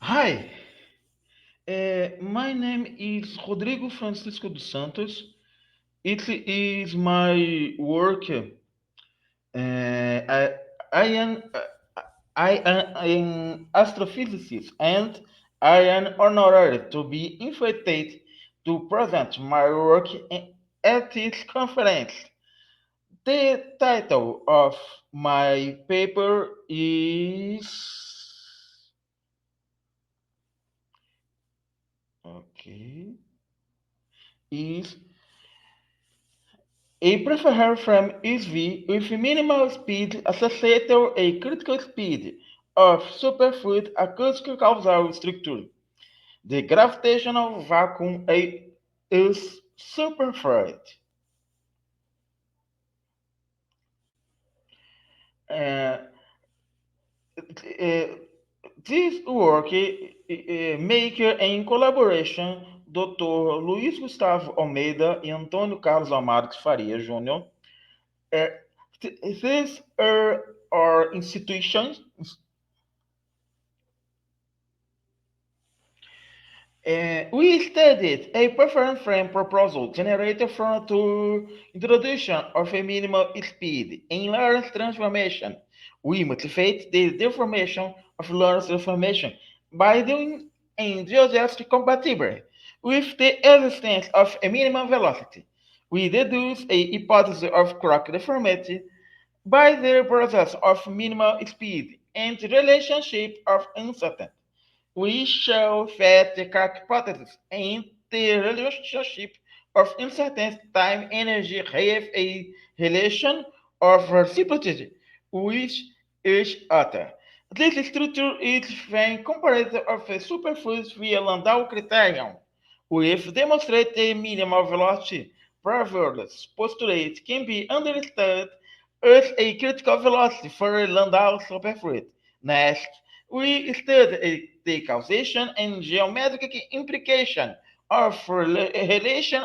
Hi, my name is Rodrigo Francisco dos Santos. It is my work. I am I am astrophysicist and I am honored to be invited to present my work at this conference. The title of my paper okay is a preferred frame SV with minimal speed associated a critical speed of superfluid acoustic causal structure. The gravitational vacuum is superfluid. Uh, uh, this work made em collaboration Dr. Luiz Gustavo Almeida e Antônio Carlos Amaro Faria Júnior. Uh, these are institutions. We studied a preference frame proposal generated from the introduction of a minimal speed in Lorentz transformation. We motivate the deformation of Lorentz transformation by doing a geodesic compatible with the existence of a minimum velocity. We deduce a hypothesis of crack deformity by the process of minimal speed and the relationship of uncertainty. We show that the hypothesis and the relationship of uncertain time energy have a relation of reciprocity with each other. This structure is when compared of a superfluid via Landau criterion with demonstrated minimal velocity prevalence postulate can be understood as a critical velocity for a Landau superfluid. Next, we study the causation and geometric implication of relation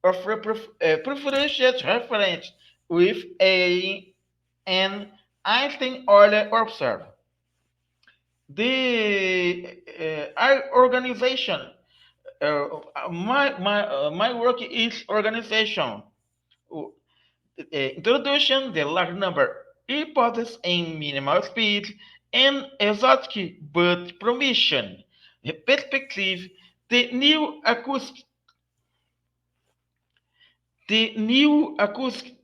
of preferential reference with an Einstein-Euler observer. The organization, my work is organization. Introduction, the large number hypothesis in minimal speed, and exotic but promission perspective, the new acoustic, the new acoustic,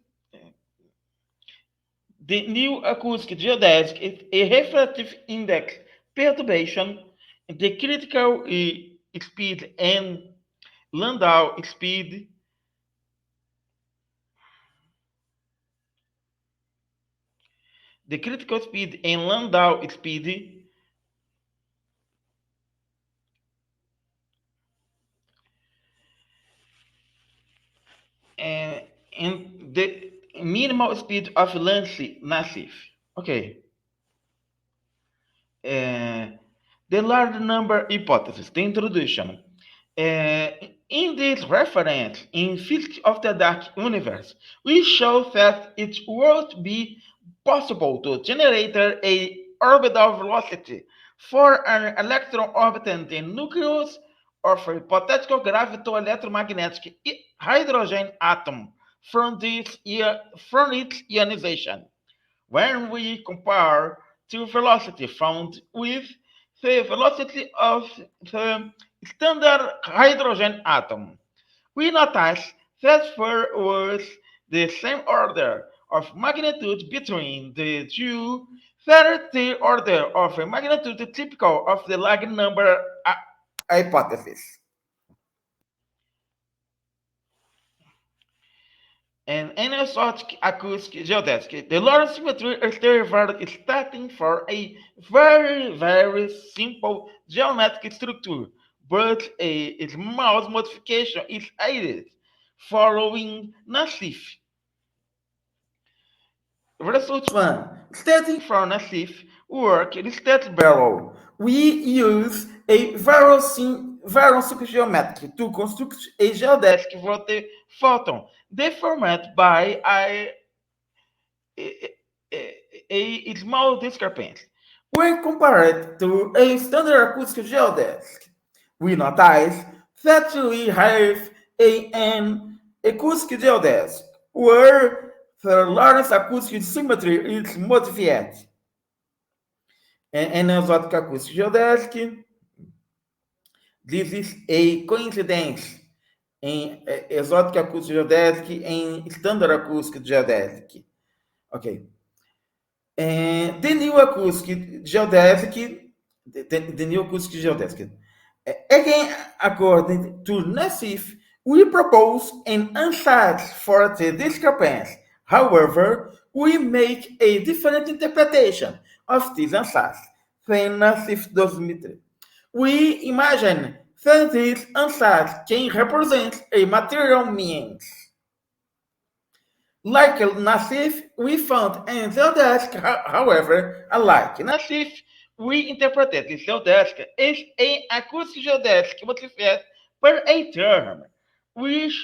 the new acoustic geodesic is a refractive index perturbation, the critical speed and Landau speed, the critical speed and Landau speed and, and the minimal speed of Nassif. Okay. Uh, the large number hypothesis, the introduction. Uh, in this reference, in Physics of the Dark Universe, we show that it would be possible to generate a orbital velocity for an electron orbiting the nucleus of a hypothetical gravito-electromagnetic hydrogen atom from, from its ionization. When we compare the velocity found with the velocity of the standard hydrogen atom, we notice that there was the same order of magnitude between the two, that the order of magnitude typical of the Lag number hypothesis. And anisotropy acoustic geodesic. The Lorentz symmetry is derived starting for a very simple geometric structure, but a small modification is added following Nassif. Result 1. Starting from Nassif work listed below, we use a very simple geometry to construct a geodesic for the photon deformed by a small discrepancy. When compared to a standard acoustic geodesk, we notice that we have an acoustic geodesk where the largest acoustic symmetry is modified. An exotic acoustic geodesk, this is a coincidence em exotic acoustic geodesk em standard acoustic geodesk. Okay. The new acoustic geodesic, the new acoustic geodesic. Again, according to Nassif, we propose an answer for the discrepancy. However, we make a different interpretation of this answer than Nassif 2003. We imagine that this answer can represent a material means. Like Nassif, we found an Zeldesk, however, alike. Nassif, we interpreted the Zeldesk as an acoustic geodesk modified per a term, which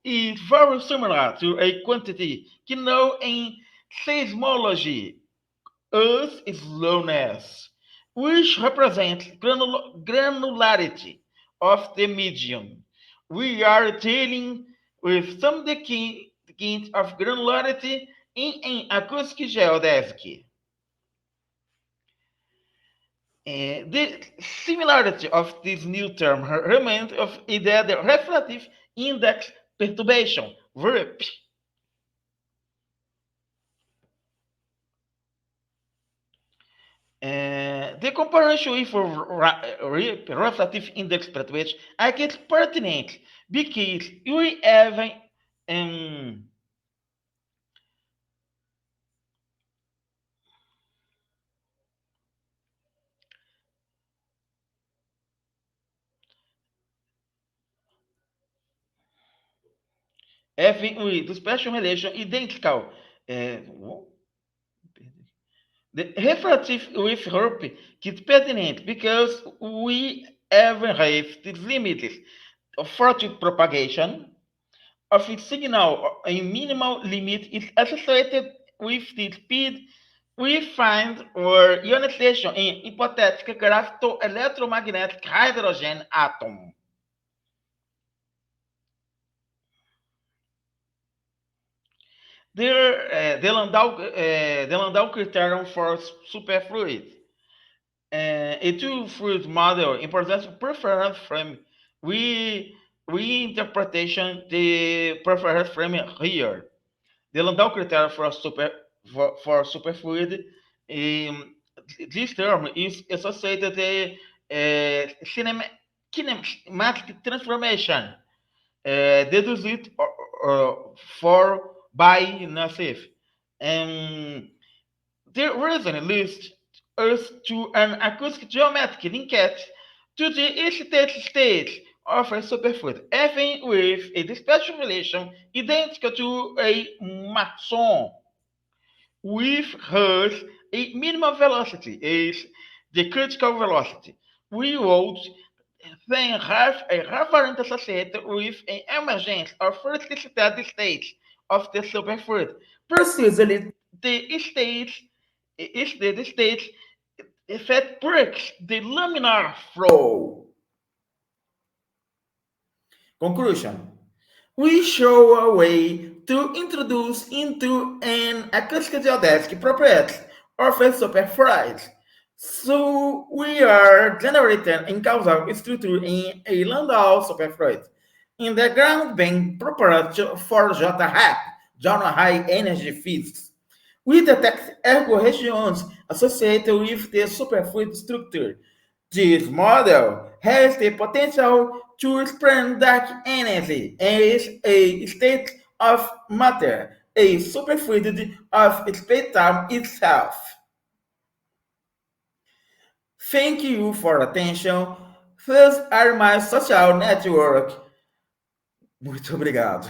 is very similar to a quantity known in seismology as slowness, which represents granularity of the medium. We are dealing with some decades of granularity in an acoustic geodesic. The similarity of this new term remains of either the reflective index perturbation, VRIP. The comparison with reflective index perturbation I get pertinent because we have um, having with special relation identical. The reflective with group is pertinent because we have raised the limits of furtive propagation of its signal. A minimal limit is associated with the speed we find or ionization in hypothetical grapho-electromagnetic hydrogen atom. The Landau criterion for superfluid. A two-fluid model represents preference frame. We interpretation the preference frame here. The Landau criterion for superfluid. Um, this term is associated with kinematic transformation deduced for by Nassif. And the reason leads us to an acoustic geometric linkage to the state of a superfluid, even with a dispatch relation identical to a maxon, with has a minimum velocity is the critical velocity. We would then have a referent associated with an emergence or first steady state of the superfluid. Precisely, the state that breaks the laminar flow. Conclusion. We show a way to introduce into an acoustic geodesic property of a superfluid. So we are generating a causal structure in a Landau superfluid. In the ground band property for JHAP, John High Energy Physics, we detect ergo regions associated with the superfluid structure. This model has the potential to explain dark energy as a state of matter, a superfluid of space-time itself. Thank you for attention. These are my social network. Muito obrigado.